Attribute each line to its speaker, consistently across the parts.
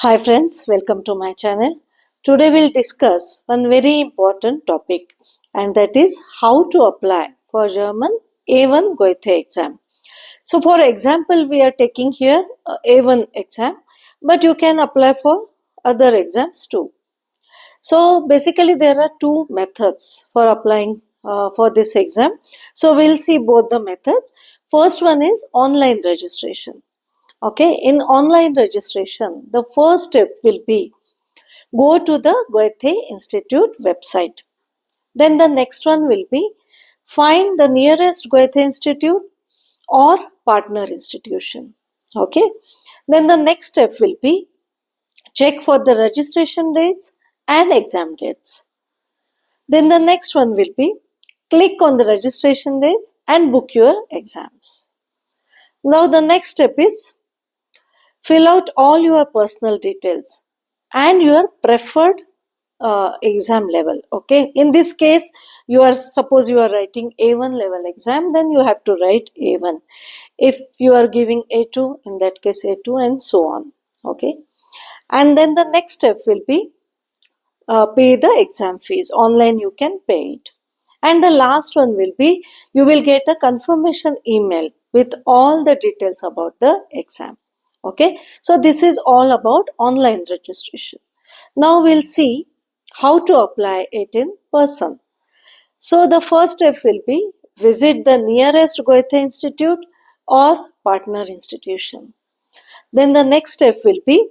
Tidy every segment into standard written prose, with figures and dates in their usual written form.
Speaker 1: Hi friends, welcome to my channel. Today we'll discuss one very important topic, and that is how to apply for German A1 Goethe exam. So for example, we are taking here A1 exam, but you can apply for other exams too. So basically there are two methods for applying for this exam. So we'll see both the methods. First one is online registration. Okay, in online registration, the first step will be go to the Goethe Institute website. Then the next one will be find the nearest Goethe Institute or partner institution. Okay, then the next step will be check for the registration dates and exam dates. Then the next one will be click on the registration dates and book your exams. Now the next step is fill out all your personal details and your preferred exam level. Okay, in this case, suppose you are writing A1 level exam, then you have to write A1. If you are giving A2, in that case A2, and so on. Okay, and then the next step will be pay the exam fees. Online you can pay it. And the last one will be you will get a confirmation email with all the details about the exam. Okay, so this is all about online registration. Now we'll see how to apply it in person. So the first step will be visit the nearest Goethe Institute or partner institution. Then the next step will be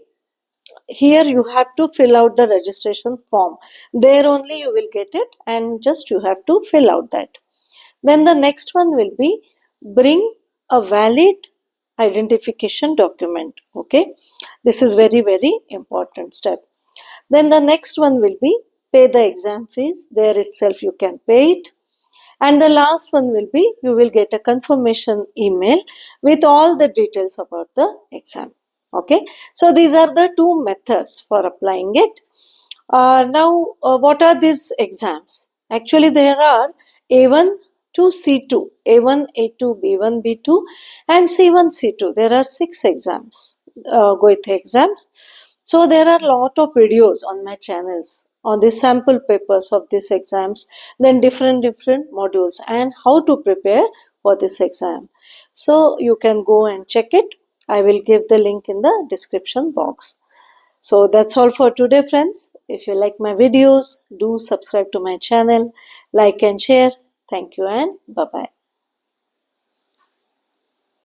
Speaker 1: here you have to fill out the registration form. There only you will get it, and just you have to fill out that. Then the next one will be bring a valid identification document. Okay, this is very important step. Then the next one will be pay the exam fees. There itself you can pay it. And the last one will be you will get a confirmation email with all the details about the exam. Okay, so these are the two methods for applying it. Now what are these exams? Actually there are A1 to C2, A1, A2, B1, B2 and C1, C2. There are 6 exams, Goethe exams. So there are a lot of videos on my channels on the sample papers of these exams, then different modules and how to prepare for this exam. So you can go and check it. I will give the link in the description box. So that's all for today, friends. If you like my videos, do subscribe to my channel, like and share. Thank you and bye-bye.